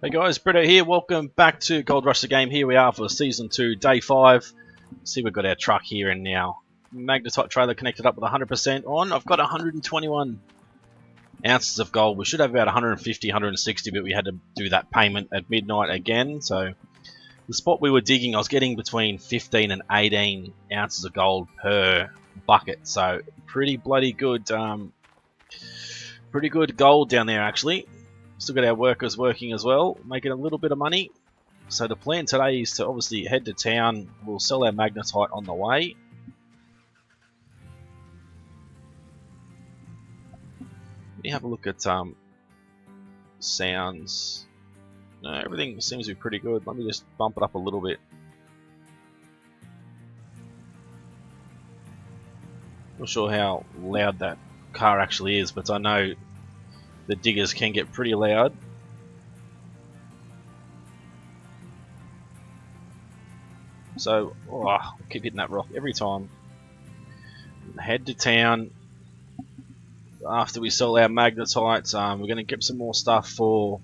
Hey guys, Brito here. Welcome back to Gold Rush the Game. Here we are for Season 2, Day 5. See, we've got our truck here and now. Magnetite trailer connected up with 100% on. I've got 121 ounces of gold. We should have about 150, 160, but we had to do that payment at midnight again. So the spot we were digging, I was getting between 15 and 18 ounces of gold per bucket. So pretty bloody good, pretty good gold down there actually. Still got our workers working as well, making a little bit of money. So the plan today is to obviously head to town. We'll sell our magnetite on the way. Let me have a look at sounds. No, everything seems to be pretty good. Let me just bump it up a little bit. Not sure how loud that car actually is, but I know the diggers can get pretty loud. So, I keep hitting that rock every time. Head to town after we sell our magnetites. We're going to get some more stuff for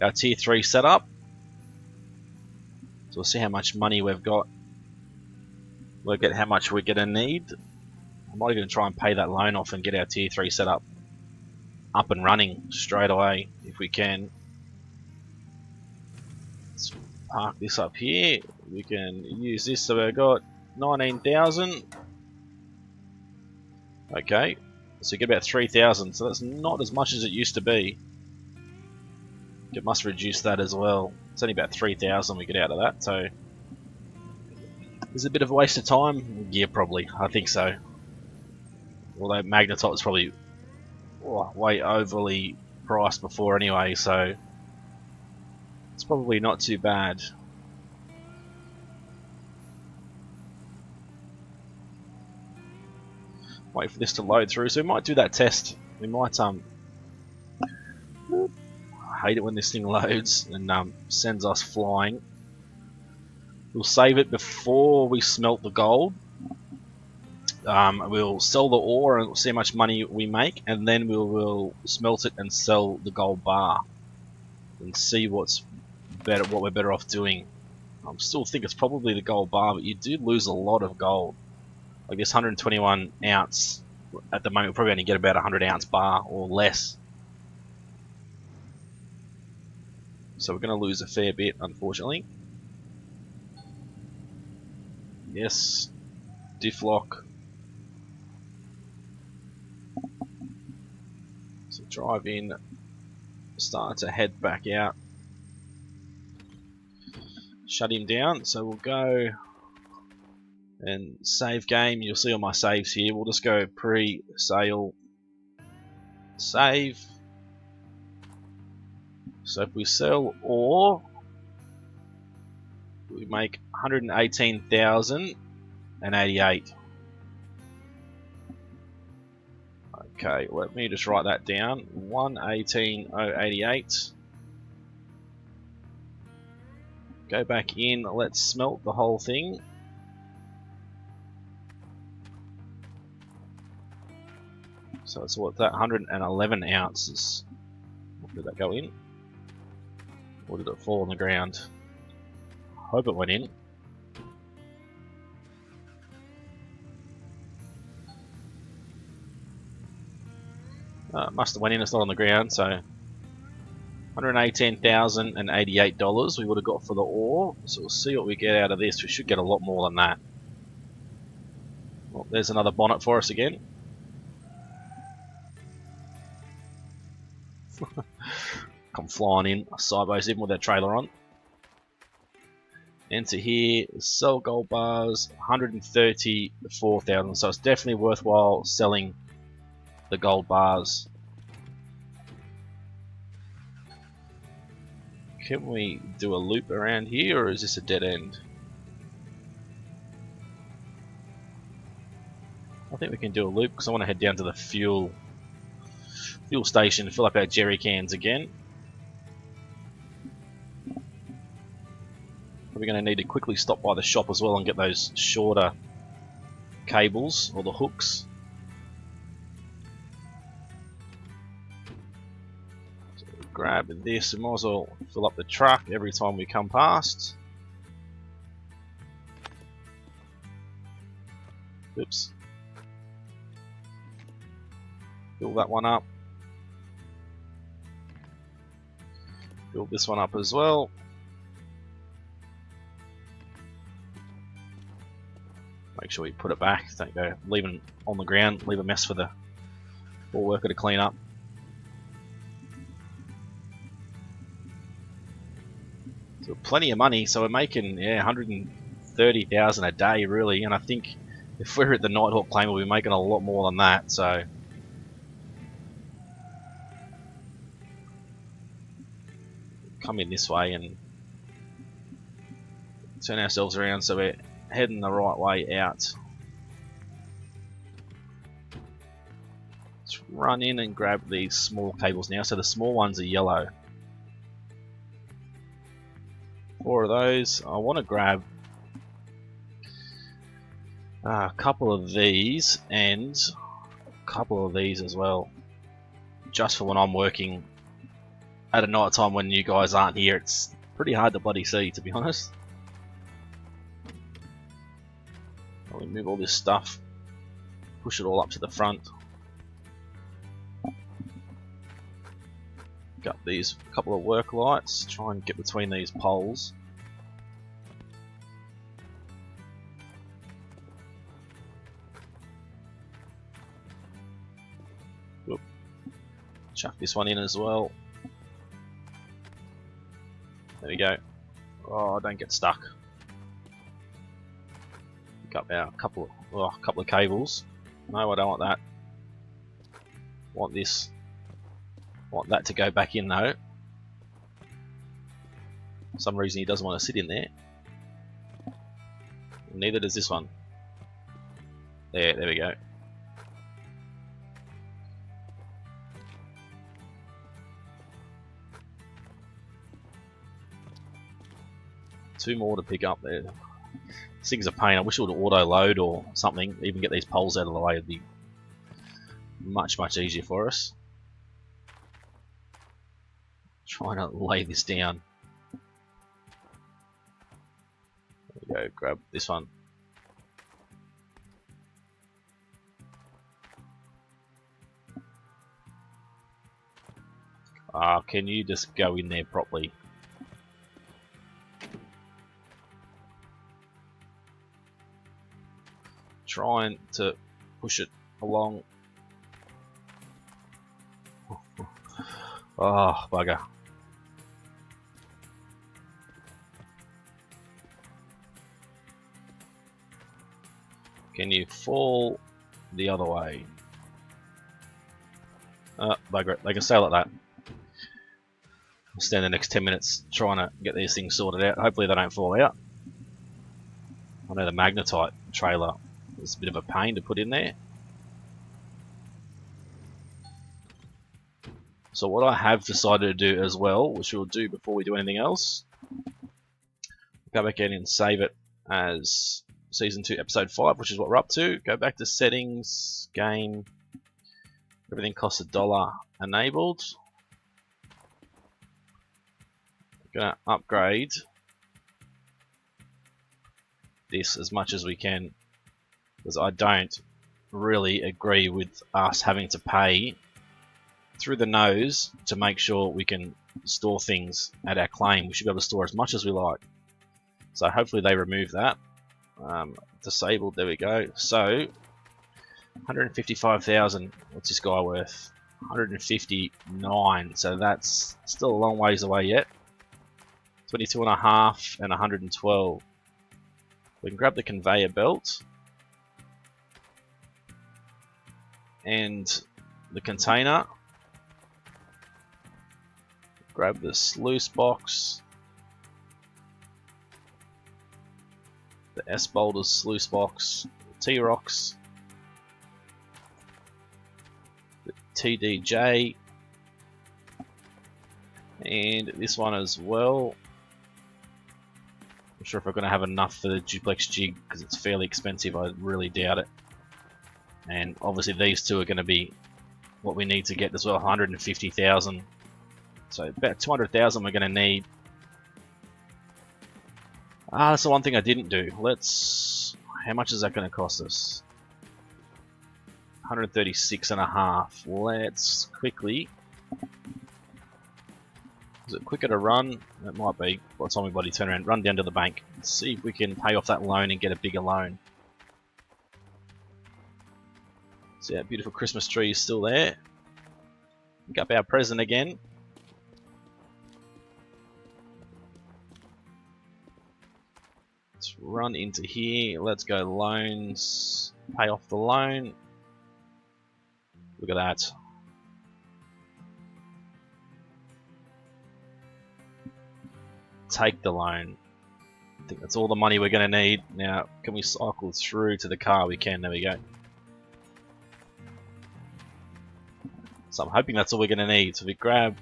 our tier 3 setup. So we'll see how much money we've got. Work out how much we're going to need. I might even try and pay that loan off and get our tier 3 setup up and running straight away if we can. Let's park this up here. We can use this. So we've got 19,000. Okay, so you get about 3,000. So that's not as much as it used to be. It must reduce that as well. It's only about 3,000 we get out of that. So is it a bit of a waste of time? Yeah, probably. I think so. Although magnetite is probably way overly priced before anyway, so it's probably not too bad. Wait for this to load through, so we might do that test. We might I hate it when this thing loads and sends us flying. We'll save it before we smelt the gold. We'll sell the ore and see how much money we make, and then we'll smelt it and sell the gold bar and see what's better, what we're better off doing. I still think it's probably the gold bar, but you do lose a lot of gold. I guess 121 ounce at the moment. We'll probably only get about 100 ounce bar or less. So we're going to lose a fair bit, unfortunately. Yes, diff lock. So drive in, start to head back out, shut him down. So we'll go and save game. You'll see all my saves here. We'll just go pre-sale save. So if we sell ore, we make 118,088. Okay, let me just write that down. 118,088. Go back in, let's smelt the whole thing. So it's what, that 111 ounces. Did that go in? Or did it fall on the ground? Hope it went in. Must have went in, it's not on the ground, so $118,088 we would have got for the ore. So we'll see what we get out of this. We should get a lot more than that. Well, there's another bonnet for us again. Come flying in sideways even with that trailer on. Enter here, sell gold bars, 134,000. So it's definitely worthwhile selling the gold bars. Can we do a loop around here, or is this a dead end? I think we can do a loop because I want to head down to the fuel station and fill up our jerry cans again. We're going to need to quickly stop by the shop as well and get those shorter cables or the hooks. grab this. We might as well fill up the truck every time we come past. Oops. Fill that one up. Fill this one up as well. Make sure we put it back. Don't go leaving it on the ground. Leave a mess for the poor worker to clean up. So plenty of money. So we're making 130,000 a day really, and I think if we're at the Nighthawk claim, we'll be making a lot more than that. So come in this way and turn ourselves around so we're heading the right way out. Let's run in and grab these small cables now. So the small ones are yellow. 4 of those. I want to grab a couple of these and a couple of these as well, just for when I'm working at a night time when you guys aren't here. It's pretty hard to bloody see, to be honest. I'll remove all this stuff, push it all up to the front. Got these couple of work lights, try and get between these poles. Whoop. Chuck this one in as well. There we go. Oh, don't get stuck. Pick up our couple of cables. No, I don't want that. Want this. Want that to go back in though. For some reason he doesn't want to sit in there. Neither does this one. There we go. Two more to pick up there. This thing's a pain. I wish it would auto load or something. Even get these poles out of the way would be much easier for us. Trying to lay this down. There we go. Grab this one. Can you just go in there properly? Trying to push it along. Oh, bugger. Can you fall the other way? Bugger it. They can stay like that. I'll spend the next 10 minutes trying to get these things sorted out. Hopefully they don't fall out. I know the magnetite trailer is a bit of a pain to put in there. So what I have decided to do as well, which we'll do before we do anything else, go back in and save it as Season 2 Episode 5, which is what we're up to. Go back to Settings, Game, everything costs $1 enabled. I'm going to upgrade this as much as we can, because I don't really agree with us having to pay through the nose to make sure we can store things at our claim. We should be able to store as much as we like. So hopefully they remove that. Disabled, there we go. So 155,000, what's this guy worth? 159, so that's still a long ways away yet. 22.5 and 112. We can grab the conveyor belt and the container. Grab the sluice box, the S-Boulders sluice box, T-Rocks, the TDJ, and this one as well. Not sure if we're going to have enough for the duplex jig because it's fairly expensive. I really doubt it. And obviously these two are going to be what we need to get as well, 150,000. So about 200,000 we're going to need. That's the one thing I didn't do. How much is that going to cost us? 136.5. Let's quickly. Is it quicker to run? It might be. By the time we bloody turn around, run down to the bank. Let's see if we can pay off that loan and get a bigger loan. See that beautiful Christmas tree is still there. Pick up our present again. Let's run into here. Let's go loans. Pay off the loan. Look at that. Take the loan. I think that's all the money we're going to need. Now, can we cycle through to the car? We can. There we go. So I'm hoping that's all we're going to need. So we grab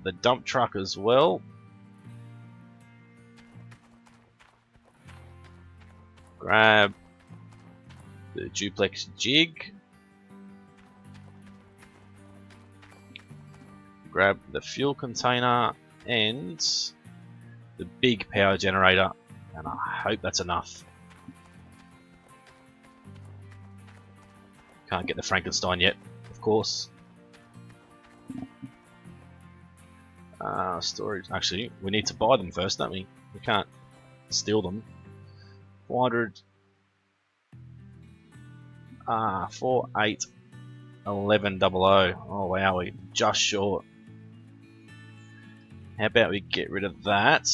the dump truck as well. Grab the duplex jig. Grab the fuel container and the big power generator, and I hope that's enough. Can't get the Frankenstein yet, of course. Storage. Actually, we need to buy them first, don't we? We can't steal them. 400. 481100. Oh wow, we're just short. How about we get rid of that?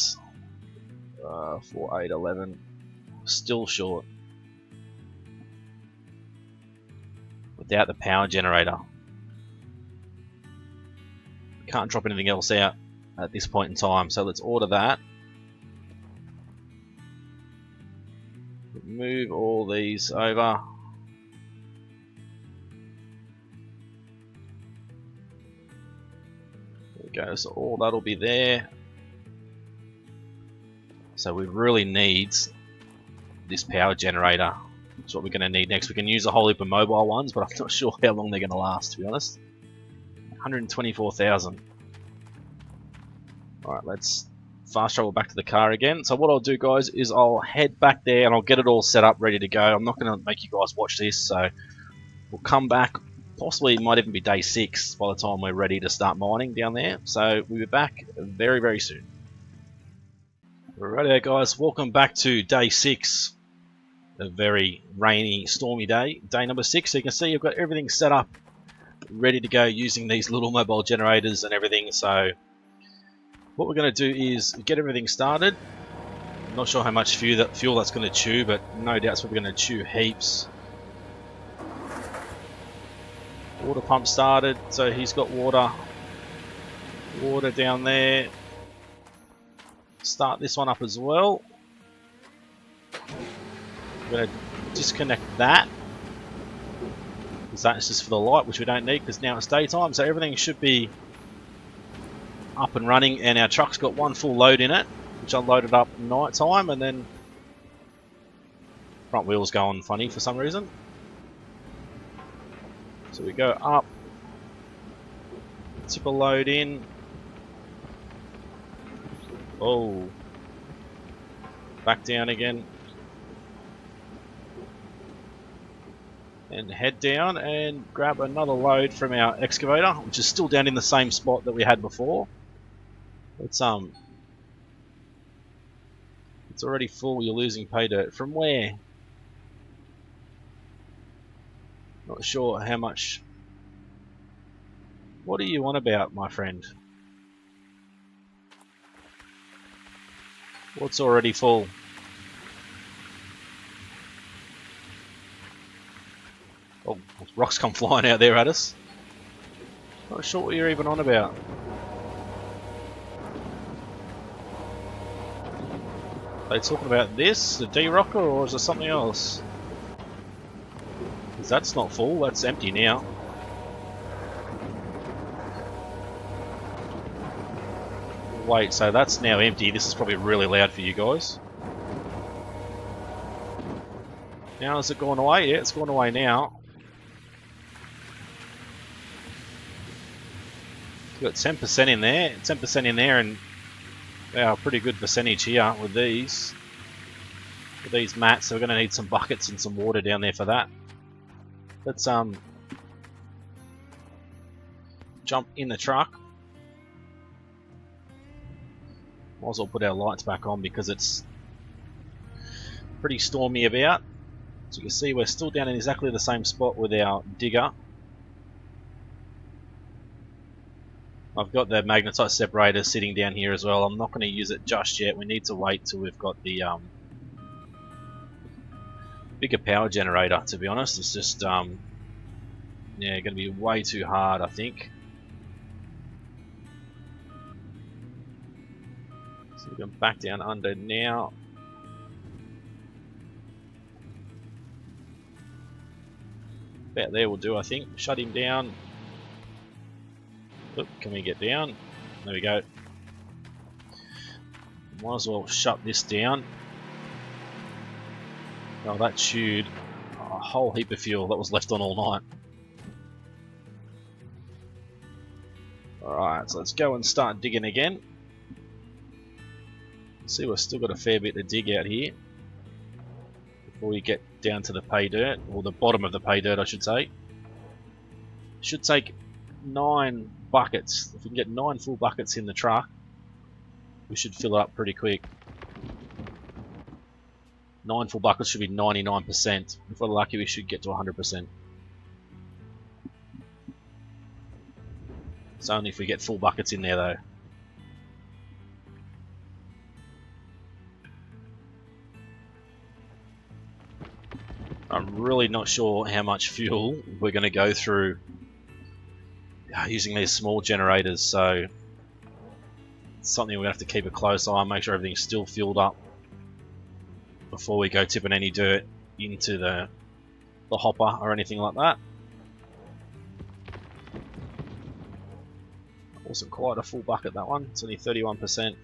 4811. Still short. Without the power generator. Can't drop anything else out at this point in time, so let's order that. Move all these over. Go, so all that'll be there. So we really need this power generator. That's what we're going to need next. We can use a whole heap of mobile ones, but I'm not sure how long they're going to last, to be honest. 124,000. Alright, let's fast travel back to the car again. So what I'll do, guys, is I'll head back there and I'll get it all set up, ready to go. I'm not going to make you guys watch this, so we'll come back. Possibly it might even be day 6 by the time we're ready to start mining down there. So we'll be back very, very soon. Alright guys, welcome back to day 6. A very rainy, stormy day. Day number 6. So you can see I've got everything set up, ready to go using these little mobile generators and everything. So what we're going to do is get everything started. I'm not sure how much fuel that's going to chew, but no doubt it's probably going to chew heaps. Water pump started, so he's got water down there. Start this one up as well. I'm going to disconnect that, because that's just for the light, which we don't need because now it's daytime. So everything should be up and running, and our truck's got one full load in it, which I loaded up night time, and then front wheel's going funny for some reason. So we go up, tip a load in. Oh, back down again, and head down and grab another load from our excavator, which is still down in the same spot that we had before. It's already full. You're losing pay dirt. From where? Not sure how much. What are you on about, my friend? What's already full? Oh, rocks come flying out there at us. Not sure what you're even on about. Are they talking about this, the D-rocker, or is it something else? Because that's not full, that's empty now. Wait, so that's now empty. This is probably really loud for you guys. Now is it going away? Yeah, it's going away now. We've got 10% in there, 10% in there, and a pretty good percentage here with these mats. So we're going to need some buckets and some water down there for that. Let's jump in the truck. Might as well put our lights back on because it's pretty stormy about. So you can see we're still down in exactly the same spot with our digger. I've got the magnetite separator sitting down here as well. I'm not going to use it just yet. We need to wait till we've got the bigger power generator, to be honest. It's just yeah, going to be way too hard, I think. So we can back down under now. About there will do, I think. Shut him down. Oop, can we get down? There we go. Might as well shut this down. Oh, that chewed a whole heap of fuel that was left on all night. Alright, so let's go and start digging again. See, we've still got a fair bit to dig out here before we get down to the pay dirt, or the bottom of the pay dirt, I should say. Should take 9 buckets. If we can get 9 full buckets in the truck, we should fill it up pretty quick. 9 full buckets should be 99%. If we're lucky, we should get to 100%. It's only if we get full buckets in there, though. I'm really not sure how much fuel we're going to go through using these small generators, so it's something we have to keep a close eye on, make sure everything's still filled up before we go tipping any dirt into the hopper or anything like that. Wasn't quite a full bucket, that one. It's only 31%.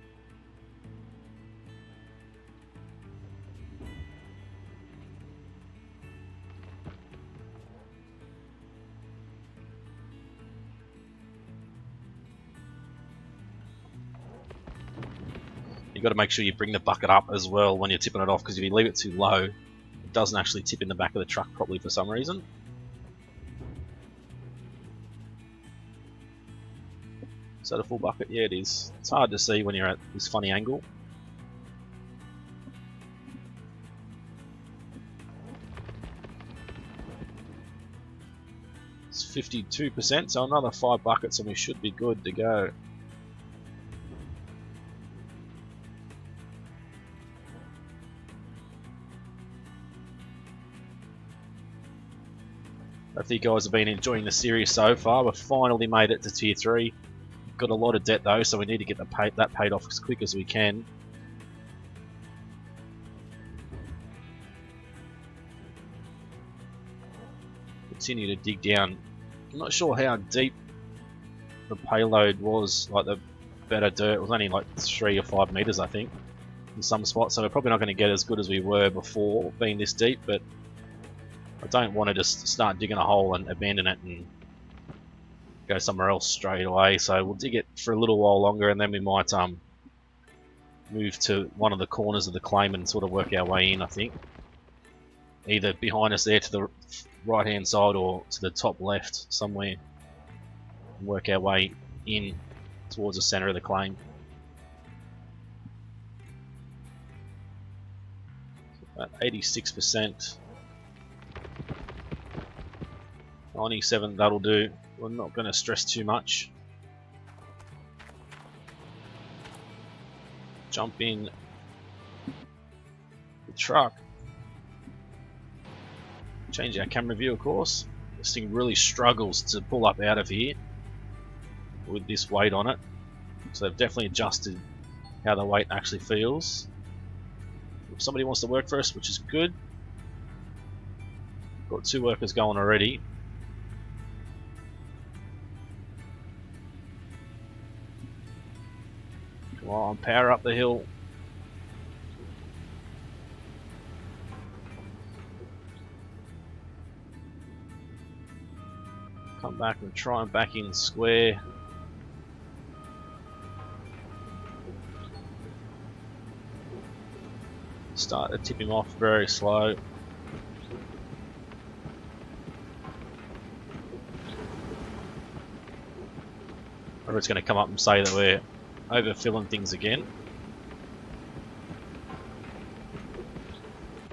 You've got to make sure you bring the bucket up as well when you're tipping it off, because if you leave it too low, it doesn't actually tip in the back of the truck properly for some reason. Is that a full bucket? Yeah, it is. It's hard to see when you're at this funny angle. It's 52%, so another 5 buckets and we should be good to go. Hopefully you guys have been enjoying the series so far. We've finally made it to tier 3. Got a lot of debt though, so we need to get that paid off as quick as we can. Continue to dig down. I'm not sure how deep the payload was, like the better dirt. It was only like 3 or 5 meters, I think, in some spots, so we're probably not going to get as good as we were before being this deep, but I don't want to just start digging a hole and abandon it and go somewhere else straight away. So we'll dig it for a little while longer, and then we might move to one of the corners of the claim and sort of work our way in, I think. Either behind us there to the right hand side or to the top left somewhere, and work our way in towards the center of the claim. About 86%. 97, that'll do. We're not going to stress too much. Jump in the truck. Change our camera view, of course. This thing really struggles to pull up out of here with this weight on it. So they've definitely adjusted how the weight actually feels. If somebody wants to work for us, which is good. Got 2 workers going already. Come on, power up the hill. Come back and try and back in square. Start to tip him off very slow. Or it's going to come up and say that we're overfilling things again.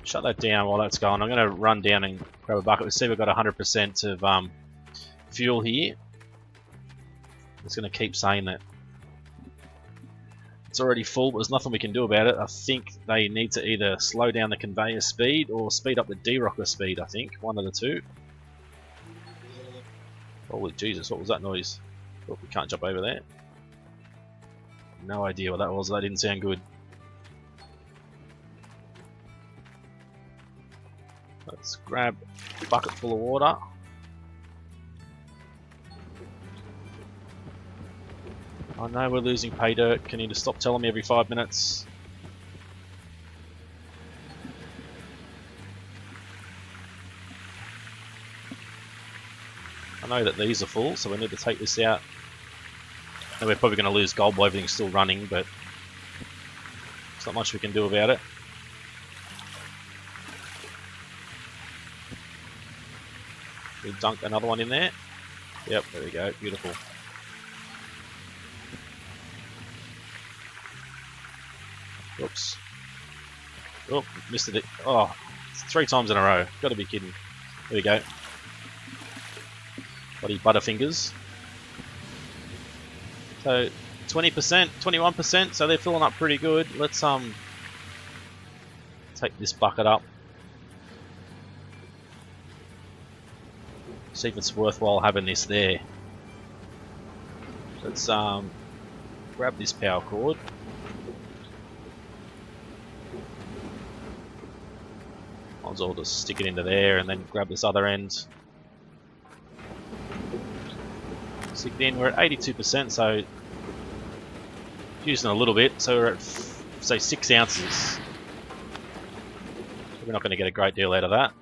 Shut that down while that's going. I'm going to run down and grab a bucket. We see we've got 100% of fuel here. It's going to keep saying that. It's already full, but there's nothing we can do about it. I think they need to either slow down the conveyor speed or speed up the de-rocker speed, I think. One of the two. Holy Jesus, what was that noise? Oh, we can't jump over there. No idea what that was. That didn't sound good. Let's grab a bucket full of water. I know we're losing pay dirt. Can you just stop telling me every 5 minutes? I know that these are full, so we need to take this out. And we're probably going to lose gold while everything's still running, but there's not much we can do about it. We dunk another one in there. Yep, there we go. Beautiful. Oops. Oh, missed it. Oh, 3 times in a row. Got to be kidding. There we go. Bloody butterfingers. So 20%, 21%. So they're filling up pretty good. Let's take this bucket up. See if it's worthwhile having this there. Let's grab this power cord. Might as well just stick it into there and then grab this other end. Stick it in. We're at 82%, so using a little bit. So we're at say 6 ounces. We're not going to get a great deal out of that.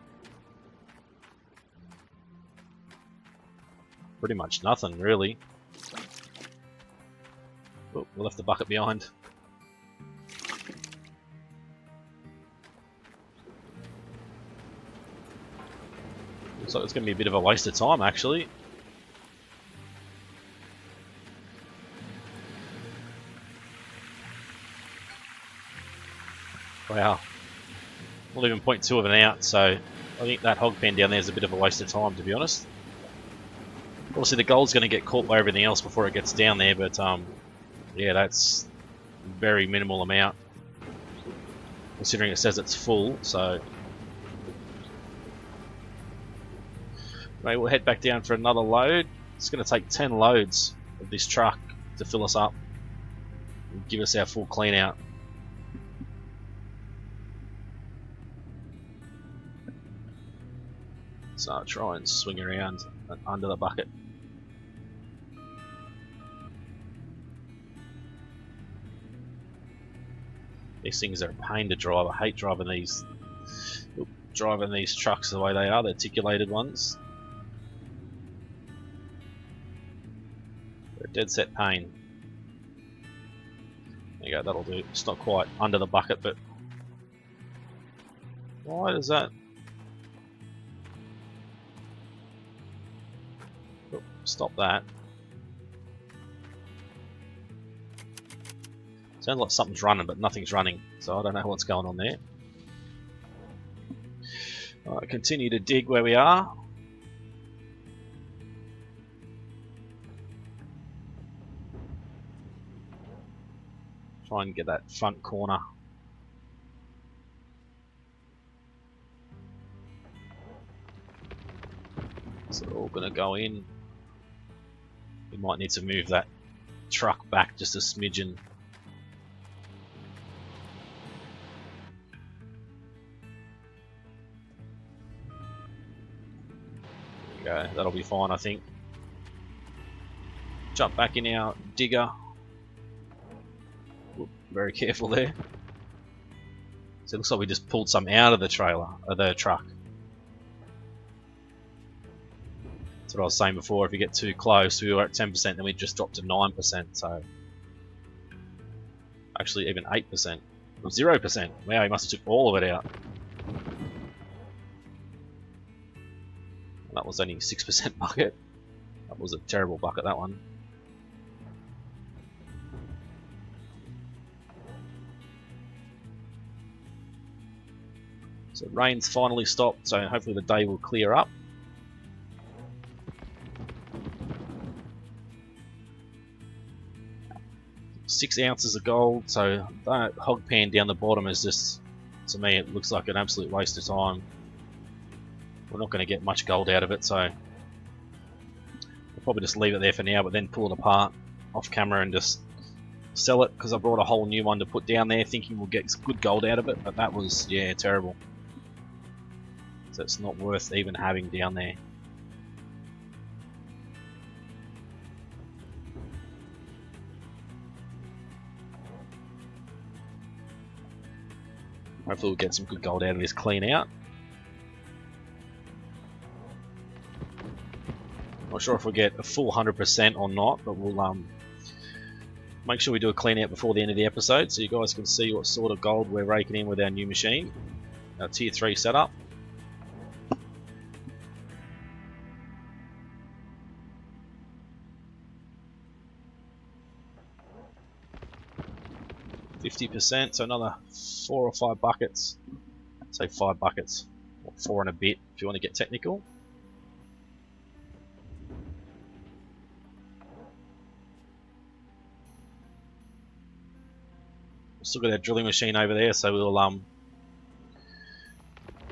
Pretty much nothing, really. Oh, we left the bucket behind. Looks like it's going to be a bit of a waste of time, actually. Wow. Not even 0.2 of an out, so I think that hog pen down there is a bit of a waste of time, to be honest. Obviously the gold's going to get caught by everything else before it gets down there, but yeah, that's a very minimal amount, considering it says it's full, so... Maybe we'll head back down for another load. It's going to take 10 loads of this truck to fill us up and give us our full clean out. So I'll try and swing around under the bucket. These things are a pain to drive. I hate driving these trucks the way they are, the articulated ones. They're a dead set pain. There you go, that'll do. It's not quite under the bucket, but why does that? Oh, stop that. Sounds like something's running, but nothing's running, so I don't know what's going on there. Alright, continue to dig where we are. Try and get that front corner. So we're all going to go in. We might need to move that truck back just a smidgen. There we go, that'll be fine, I think. Jump back in our digger. Whoop, very careful there. So it looks like we just pulled some out of the trailer, of the truck. That's what I was saying before, if you get too close, we were at 10%, then we just dropped to 9%, so... Actually, even 8%. 0%. Wow, he must have took all of it out. That was only 6% bucket. That was a terrible bucket, that one. So rain's finally stopped, so hopefully the day will clear up. Six ounces of gold, so that hog pan down the bottom is just, to me, it looks like an absolute waste of time. We're not going to get much gold out of it, so we'll probably just leave it there for now, but then pull it apart off camera and just sell it, because I brought a whole new one to put down there thinking we'll get good gold out of it, but that was, yeah, terrible. So it's not worth even having down there. Hopefully we'll get some good gold out of this clean out. Not sure if we'll get a full 100% or not, but we'll make sure we do a clean out before the end of the episode so you guys can see what sort of gold we're raking in with our new machine. Our tier 3 setup. %, so another 4 or 5 buckets. Say 5 buckets, or 4 and a bit if you want to get technical. We've still got our drilling machine over there, so we'll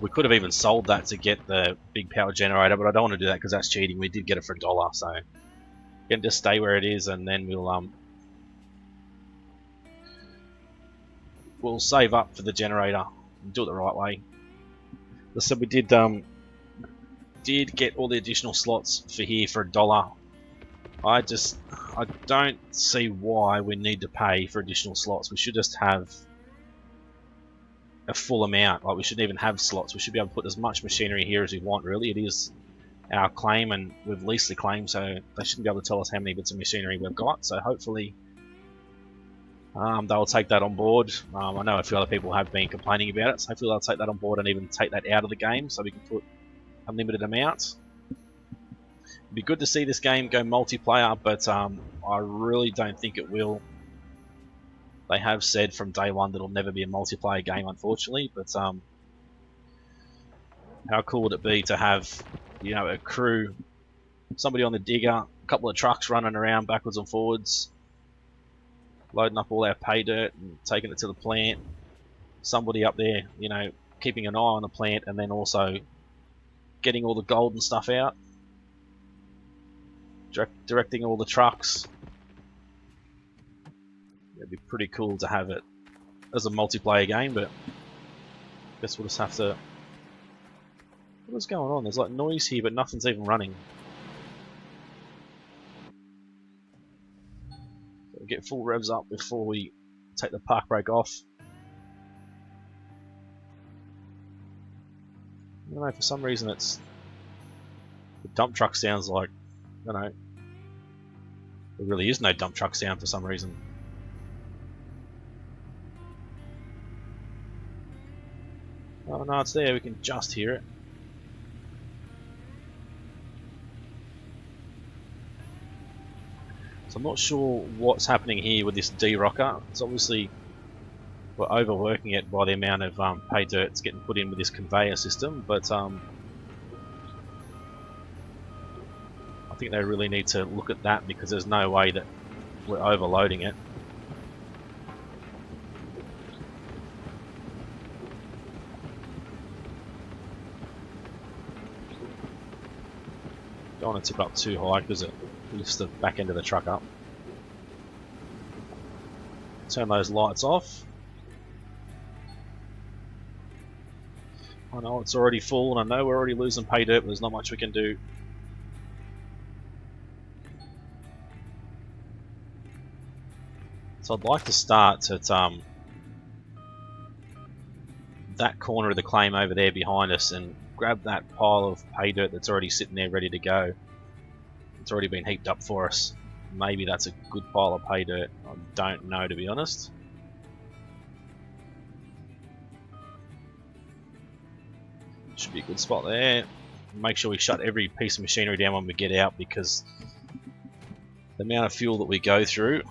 we could have even sold that to get the big power generator, but I don't want to do that because that's cheating. We did get it for $1, so we can just stay where it is, and then we'll save up for the generator and do it the right way. As I said, we did get all the additional slots for here for $1. I don't see why we need to pay for additional slots. We should just have a full amount. Like, we shouldn't even have slots. We should be able to put as much machinery here as we want, really. It is our claim, and we've leased the claim, so they shouldn't be able to tell us how many bits of machinery we've got. So hopefully they'll take that on board. I know a few other people have been complaining about it, so hopefully they'll take that on board and even take that out of the game so we can put unlimited amounts. It'd be good to see this game go multiplayer, but I really don't think it will. They have said from day one that it'll never be a multiplayer game, unfortunately, but how cool would it be to have, you know, a crew, somebody on the digger, a couple of trucks running around backwards and forwards, loading up all our pay dirt and taking it to the plant, somebody up there, you know, keeping an eye on the plant, and then also getting all the gold and stuff out, directing all the trucks. It'd be pretty cool to have it as a multiplayer game, but I guess we'll just have to... What is going on? There's like noise here, but nothing's even running. So get full revs up before we take the park brake off. I don't know, for some reason it's... The dump truck sounds like... I don't know. There really is no dump truck sound for some reason. Oh no, it's there, we can just hear it. So I'm not sure what's happening here with this D-rocker. It's obviously, we're overworking it by the amount of pay dirt that's getting put in with this conveyor system, but I think they really need to look at that, because there's no way that we're overloading it. Don't want to tip up too high because it lifts the back end of the truck up. Turn those lights off. I know it's already full, and I know we're already losing pay dirt, but there's not much we can do. So I'd like to start at that corner of the claim over there behind us and grab that pile of pay dirt that's already sitting there ready to go. It's already been heaped up for us. Maybe that's a good pile of pay dirt. I don't know, to be honest. Should be a good spot there. Make sure we shut every piece of machinery down when we get out, because the amount of fuel that we go through,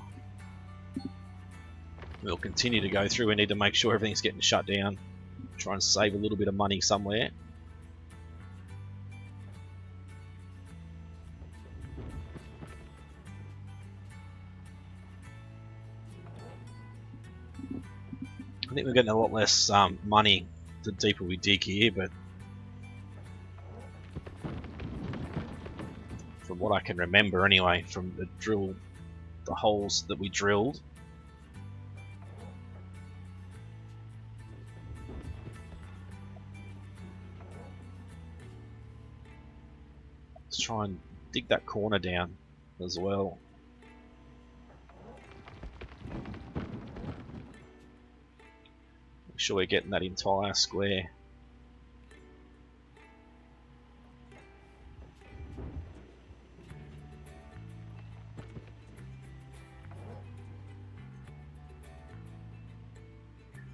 we'll continue to go through. We need to make sure everything's getting shut down. Try and save a little bit of money somewhere. I think we're getting a lot less money the deeper we dig here, but from what I can remember anyway, from the holes that we drilled, let's try and dig that corner down as well. Make sure we're getting that entire square.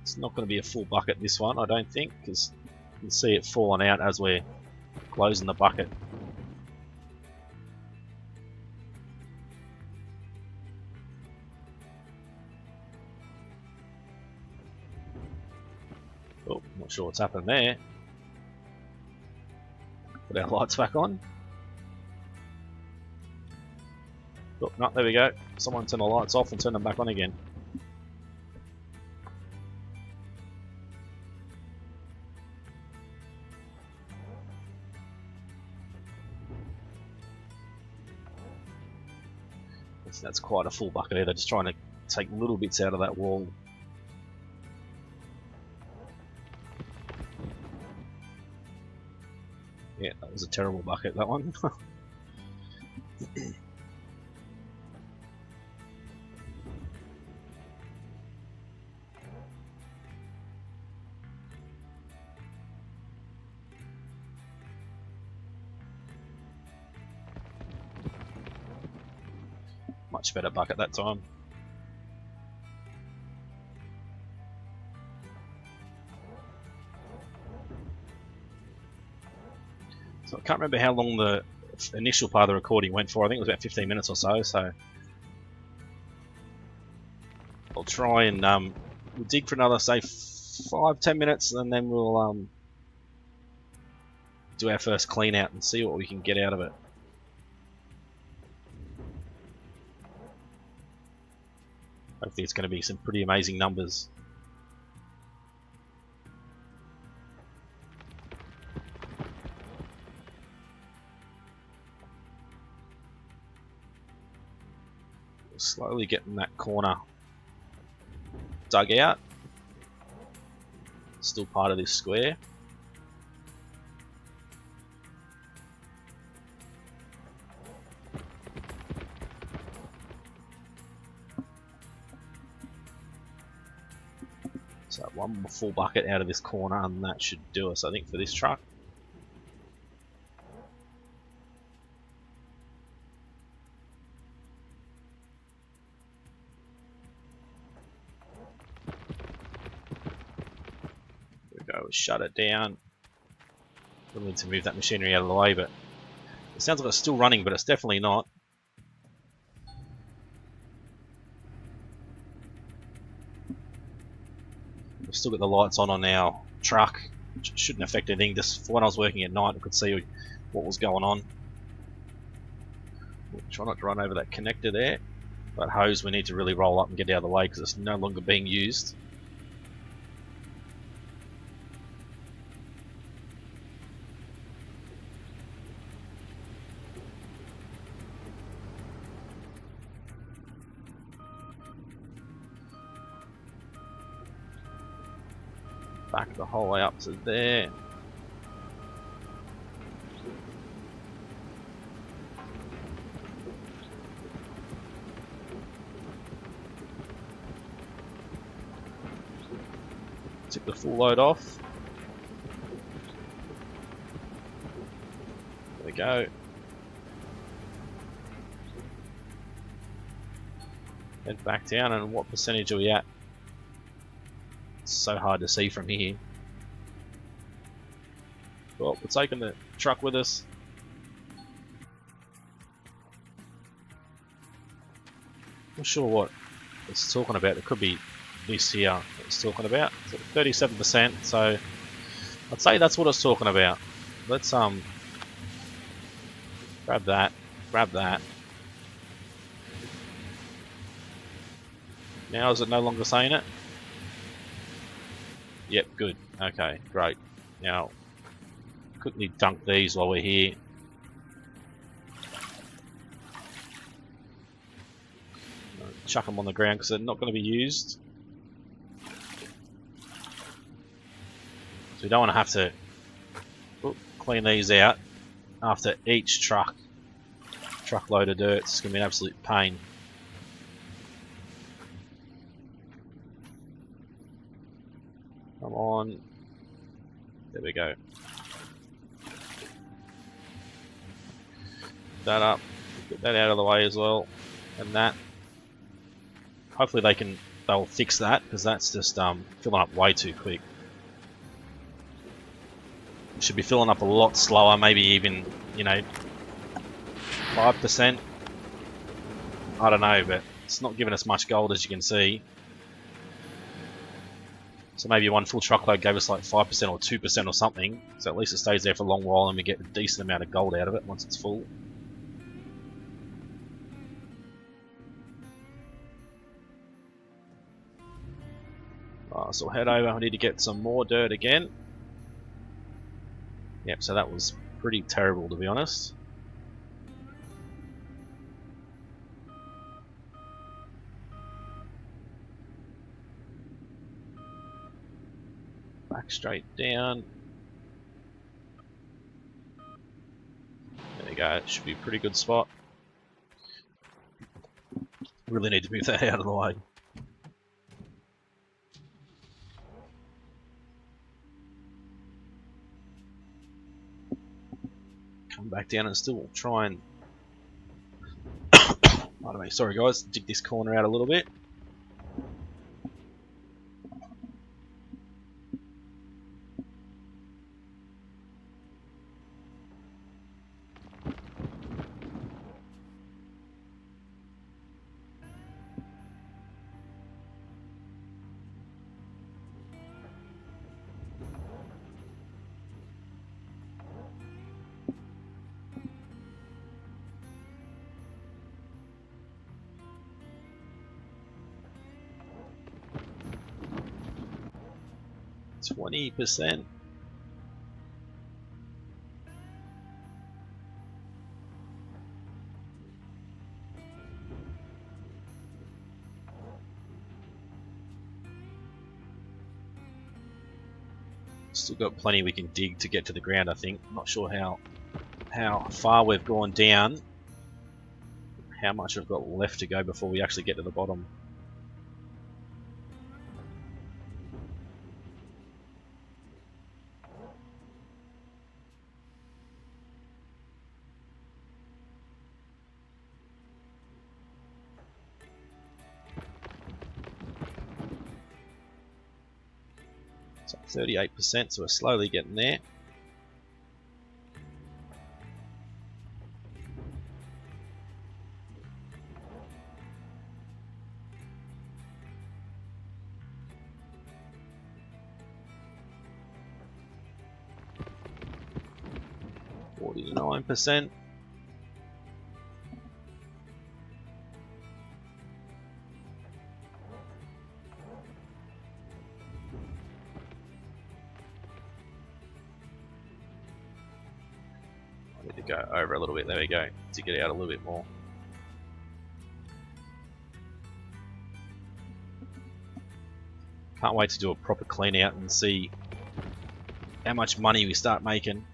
It's not going to be a full bucket this one, I don't think, because you can see it falling out as we're closing the bucket. Oh, not sure what's happened there. Put our lights back on. Oh, no, there we go. Someone turn the lights off and turn them back on again. That's quite a full bucket there. They're just trying to take little bits out of that wall. Yeah, that was a terrible bucket, that one. Much better bucket that time. So I can't remember how long the initial part of the recording went for. I think it was about 15 minutes or so. So I'll try and we'll dig for another, say, 5-10 minutes, and then we'll do our first clean out and see what we can get out of it. Hopefully it's going to be some pretty amazing numbers. We're slowly getting that corner dug out. Still part of this square. So one more full bucket out of this corner, and that should do us, I think, for this truck. There we go, shut it down. We'll need to move that machinery out of the way, but it sounds like it's still running, but it's definitely not. We've still got the lights on our truck, which shouldn't affect anything. Just when I was working at night, I could see what was going on. We'll try not to run over that connector there. That hose we need to really roll up and get out of the way because it's no longer being used. Back the whole way up to there. Took the full load off. There we go. Head back down, and what percentage are we at? It's so hard to see from here. Well, we're taking the truck with us. Not sure what it's talking about. It could be this here that it's talking about. So 37%, so I'd say that's what it's talking about. Let's grab that, grab that. Now is it no longer saying it? Yep, good. Okay, great. Now, quickly dunk these while we're here. Chuck them on the ground because they're not going to be used. So we don't want to have to clean these out after each truckload of dirt. It's going to be an absolute pain. Come on. There we go. That up. Get that out of the way as well. And that. Hopefully they'll fix that, because that's just filling up way too quick. It should be filling up a lot slower, maybe even, 5%. I don't know, but it's not giving us much gold, as you can see. So maybe one full truckload gave us like 5% or 2% or something. So at least it stays there for a long while and we get a decent amount of gold out of it once it's full. So we'll head over. I need to get some more dirt again. Yep, so that was pretty terrible, to be honest. Back straight down. There we go. It should be a pretty good spot. Really need to move that out of the way. Come back down and still try and pardon me, sorry guys, dig this corner out a little bit. %. Still got plenty we can dig to get to the ground, I think. Not sure how far we've gone down, how much we've got left to go before we actually get to the bottom. So 38%, so we're slowly getting there. %. I need to go over a little bit, there we go, to get out a little bit more. Can't wait to do a proper clean out and see how much money we start making.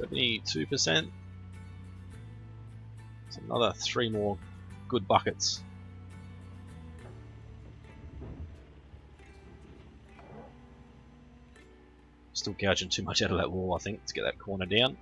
%. It's another 3 more good buckets. Still gouging too much out of that wall, I think, to get that corner down.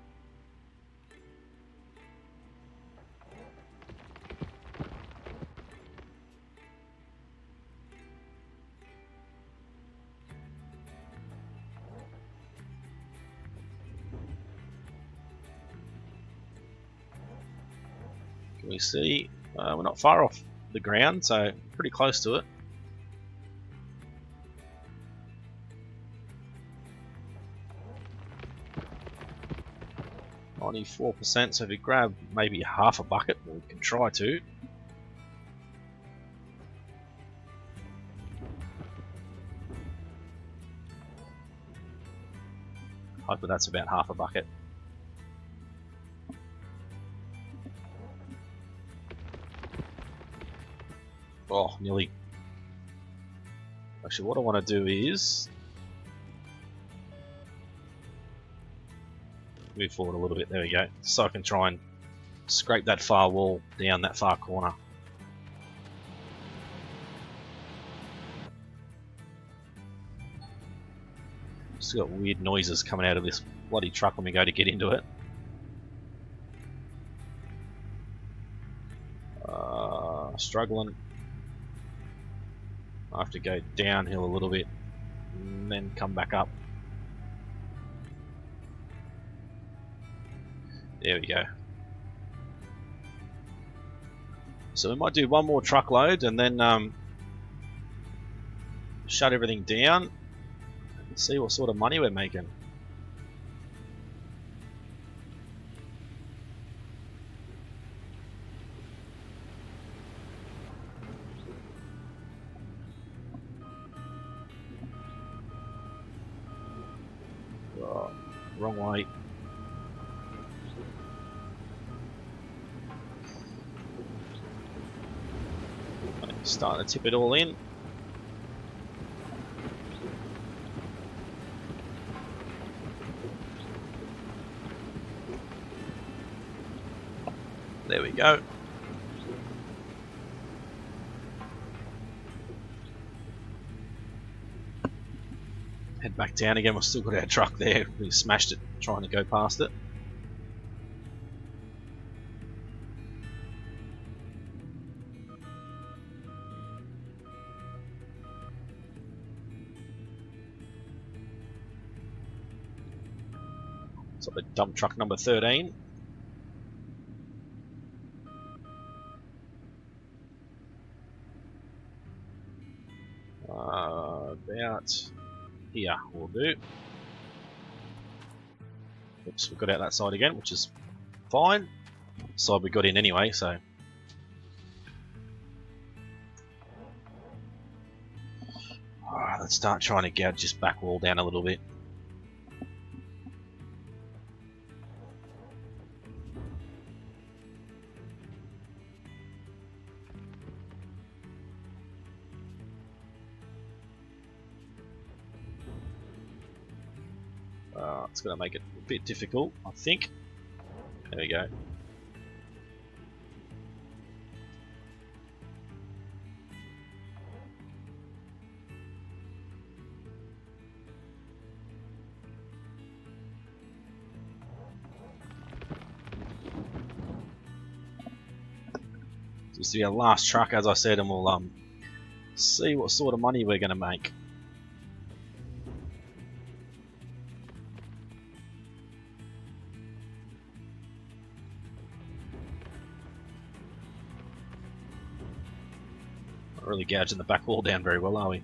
Can we see? We're not far off the ground, so pretty close to it. Only 4%, so if we grab maybe half a bucket, we can try to. Hope that's about half a bucket. Oh, nearly. Actually, what I want to do is move forward a little bit. There we go. So I can try and scrape that far wall down that far corner. Still got weird noises coming out of this bloody truck when we go to get into it. Struggling. I have to go downhill a little bit and then come back up. There we go. So we might do one more truckload and then shut everything down and see what sort of money we're making. Oh, wrong way. Starting to tip it all in. There we go. Head back down again. We've still got our truck there. We smashed it trying to go past it. So the dump truck number 13. About here will do. Oops, we got out that side again, which is fine. Side we got in anyway, so. Alright, let's start trying to gouge this back wall down a little bit. It's going to make it a bit difficult, I think. There we go. This is our last truck, as I said, and we'll see what sort of money we're going to make. Not really gouging the back wall down very well, are we?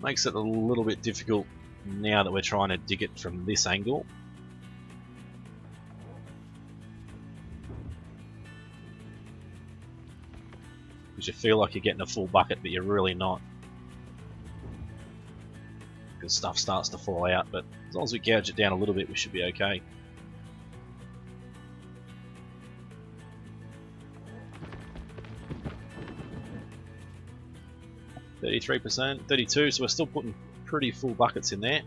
Makes it a little bit difficult now that we're trying to dig it from this angle. Because you feel like you're getting a full bucket, but you're really not. Because stuff starts to fall out, but as long as we gouge it down a little bit, we should be okay. %, 32, so we're still putting pretty full buckets in there.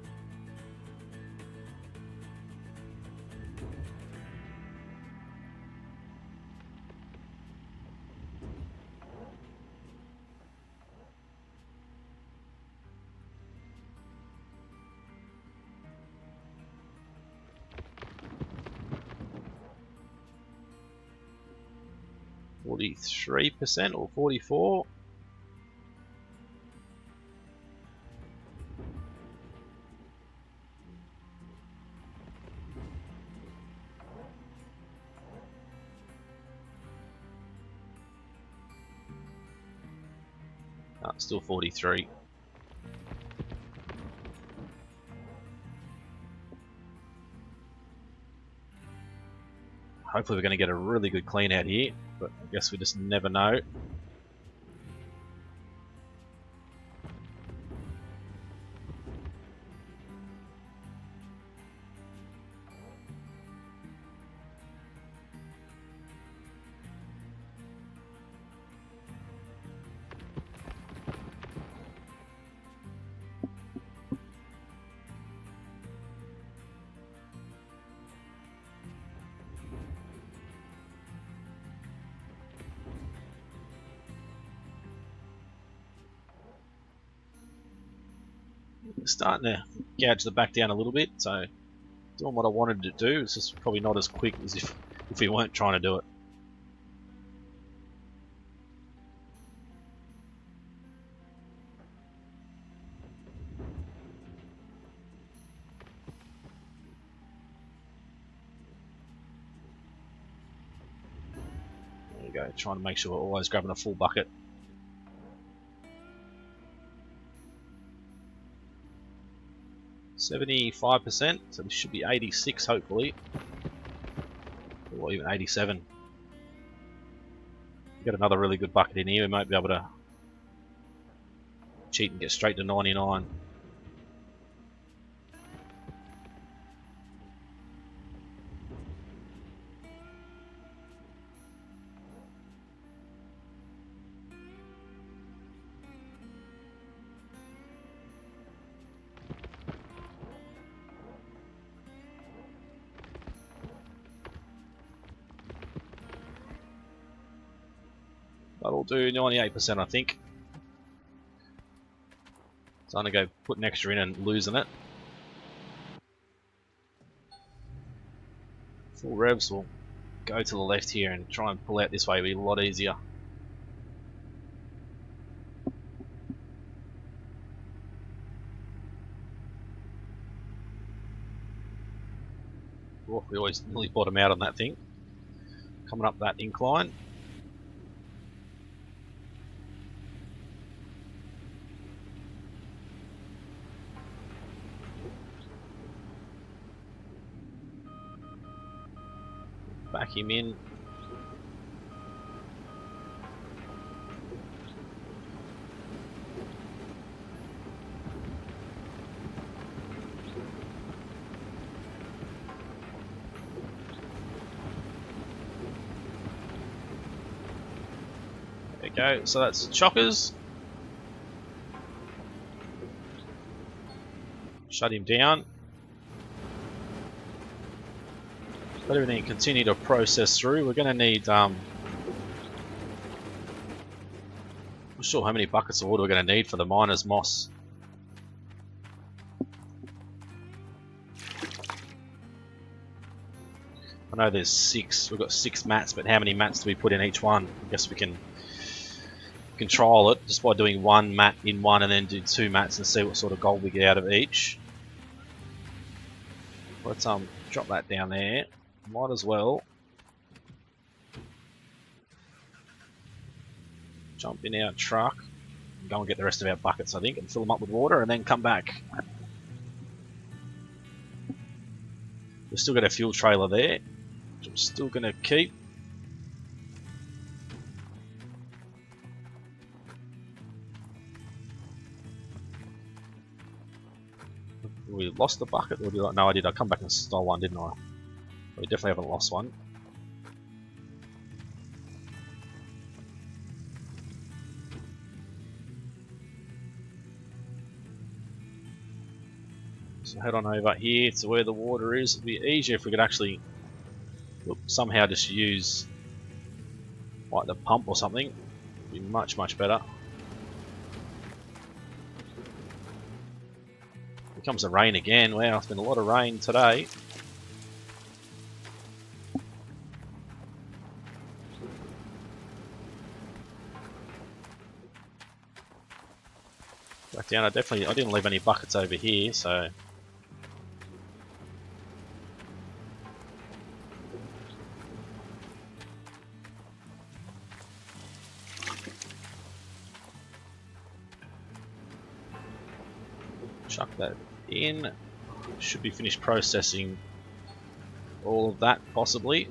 43% or 44. No, still 43. Hopefully we're going to get a really good clean out here, but I guess we just never know. Starting to gouge the back down a little bit, so doing what I wanted to do. It's just probably not as quick as if we weren't trying to do it. There you go, trying to make sure we're always grabbing a full bucket. %75%, so this should be 86 hopefully, or even 87. Got another really good bucket in here. We might be able to cheat and get straight to 99. That'll do 98%, I think. So I'm going to go put an extra in and losing it. Full revs will go to the left here and try and pull out this way. It'll be a lot easier. Oh, we always nearly bottom out on that thing. Coming up that incline. Back him in. There we go, so that's chockers. Shut him down. Let everything continue to process through. We're going to need, I'm not sure how many buckets of water we're going to need for the miner's moss. I know there's 6, we've got 6 mats, but how many mats do we put in each one? I guess we can control it just by doing 1 mat in one and then do 2 mats and see what sort of gold we get out of each. Let's drop that down there. Might as well jump in our truck and go and get the rest of our buckets, I think, and fill them up with water and then come back. We've still got a fuel trailer there, which I'm still going to keep. We lost the bucket, or did I? No, I did. I come back and stole one, didn't I? We definitely haven't lost one. So head on over here to where the water is. It'd be easier if we could actually somehow just use like the pump or something. It'd be much, much better. Here comes the rain again. Wow, it's been a lot of rain today. Back down. I didn't leave any buckets over here, so. Chuck that in. Should be finished processing all of that, possibly.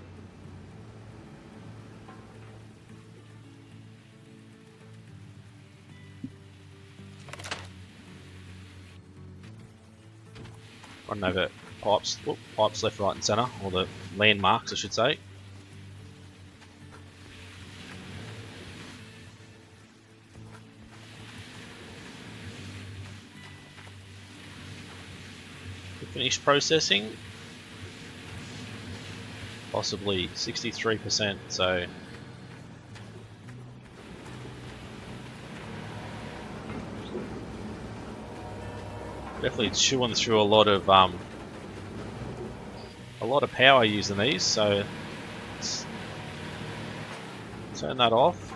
Run over pipes, pipes left, right and centre, or the landmarks I should say. Finish processing, possibly 63%, so definitely chewing through a lot of power using these, so let's turn that off.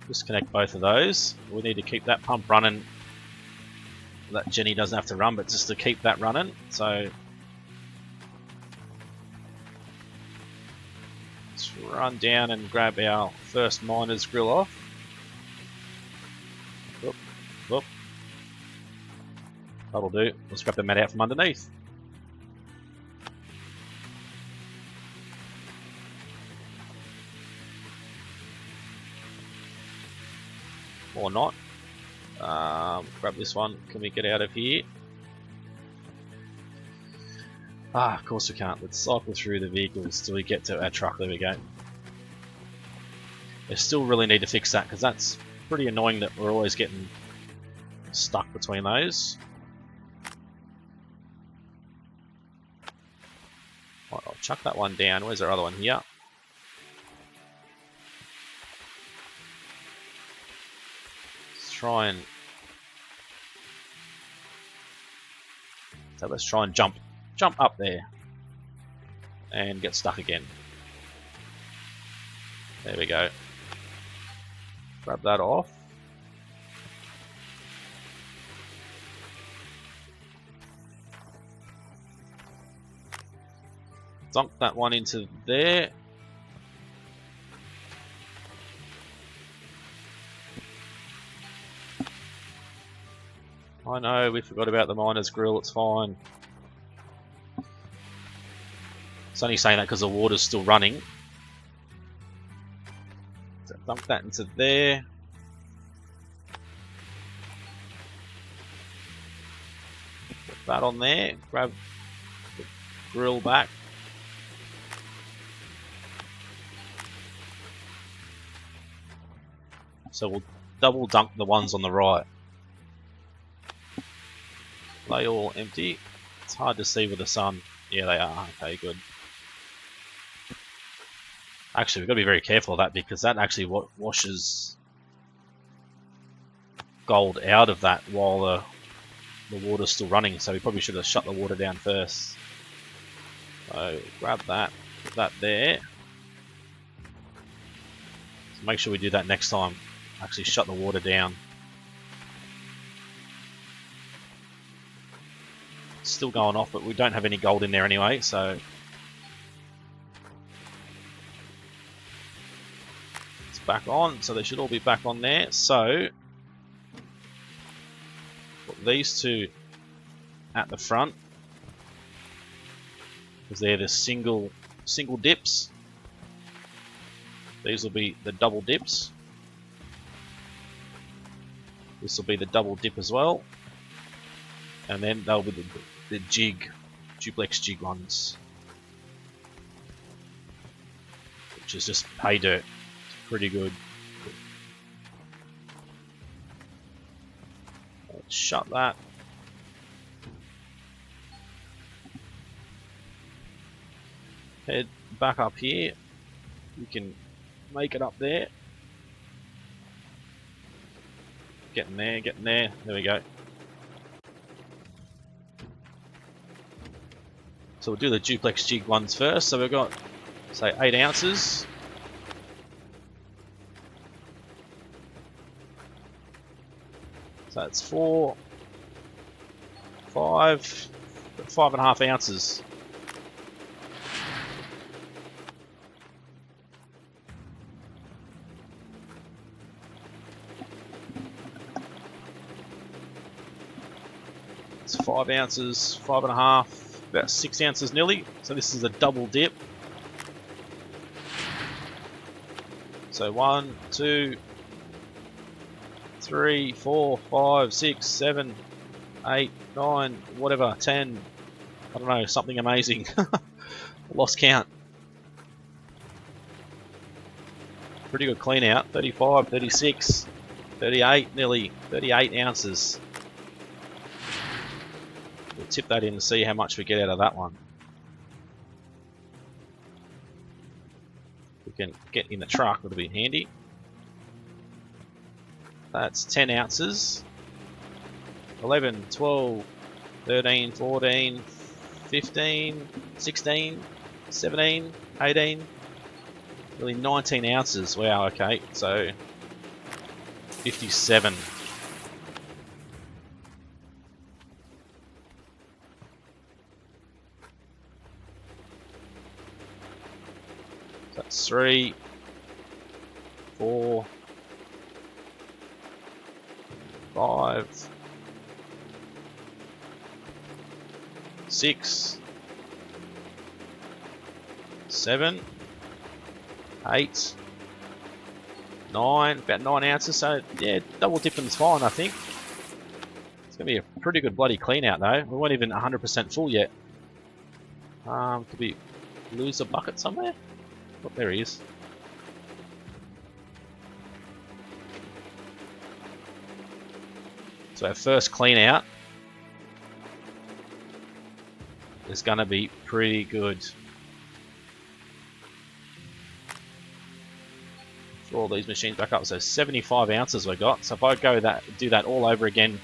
Disconnect both of those. We need to keep that pump running. That Jenny doesn't have to run, but just to keep that running. So let's run down and grab our first miner's grill off. Whoop, whoop. That'll do. Let's grab the mat out from underneath. Or not. Grab this one. Can we get out of here? Ah, of course we can't. Let's cycle through the vehicles till we get to our truck. There we go. They still really need to fix that because that's pretty annoying that we're always getting stuck between those. Right, I'll chuck that one down. Where's our other one here? Let's try and jump up there and get stuck again. There we go. Grab that off. Dunk that one into there. I know, we forgot about the miner's grill, it's fine. It's only saying that because the water's still running. So dump that into there. Put that on there, grab the grill back. So we'll double dunk the ones on the right. They all empty. It's hard to see with the sun. Yeah, they are. Okay, good. Actually, we've got to be very careful of that because that actually washes gold out of that while the water's still running. So we probably should have shut the water down first. So grab that, put that there. So make sure we do that next time. Actually shut the water down. It's still going off, but we don't have any gold in there anyway, so it's back on. So they should all be back on there. So put these two at the front because they're the single dips. These will be the double dips. This will be the double dip as well, and then they'll be the duplex jig ones, which is just pay dirt. It's pretty good. Let's shut that. Head back up here. You can make it up there. Getting there, getting there. There we go. So we'll do the duplex jig ones first. So we've got, say, 8 ounces. So it's 4, 5, 5.5 ounces. It's 5 ounces, 5.5, about 6 ounces nearly. So this is a double dip. So 1, 2, 3, 4, 5, 6, 7, 8, 9, whatever, 10. I don't know, something amazing. Lost count. Pretty good clean out. 35, 36, 38, nearly 38 ounces. We'll tip that in and see how much we get out of that one. We can get in the truck, it'll be handy. That's 10 ounces. 11, 12, 13, 14, 15, 16, 17, 18, really 19 ounces. Wow, okay, so 57. That's 3, 4, 5, 6, 7, 8, 9, about 9 ounces. So yeah, double dipping's fine, I think. It's gonna be a pretty good bloody clean out though. We weren't even 100% full yet. Could we lose a bucket somewhere? Oh, there he is. So our first clean out is going to be pretty good. Throw all these machines back up. So 75 ounces we got. So if I do that all over again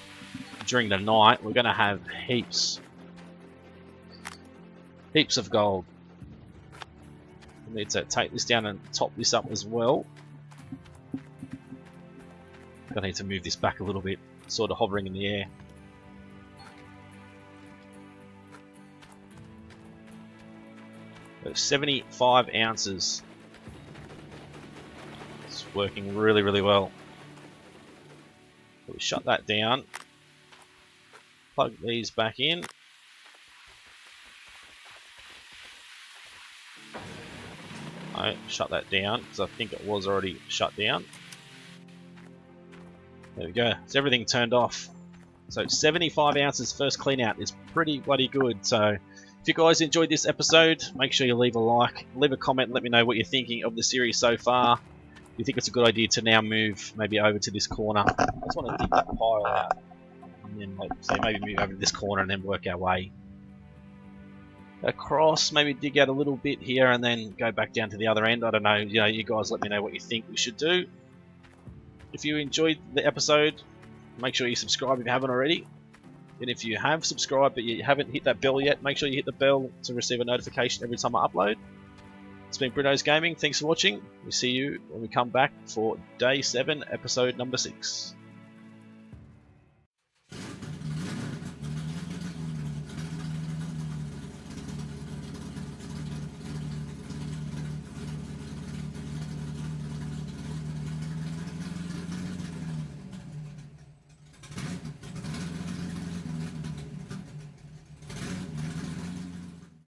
during the night, we're going to have heaps of gold. We need to take this down and top this up as well. I need to move this back a little bit, sort of hovering in the air. So 75 ounces. It's working really, really well. So we shut that down. Plug these back in. No, shut that down because I think it was already shut down. There we go. It's everything turned off. So 75 ounces first clean out is pretty bloody good. So if you guys enjoyed this episode, make sure you leave a like, leave a comment, let me know what you're thinking of the series so far. You think it's a good idea to now move maybe over to this corner. I just want to dig that pile out and then like, say maybe move over to this corner and then work our way across, maybe dig out a little bit here and then go back down to the other end. I don't know, you guys let me know what you think we should do. If you enjoyed the episode, make sure you subscribe if you haven't already. And if you have subscribed but you haven't hit that bell yet, make sure you hit the bell to receive a notification every time I upload. It's been Bruno's Gaming, thanks for watching. We'll see you when we come back for Day 7, Episode number 6.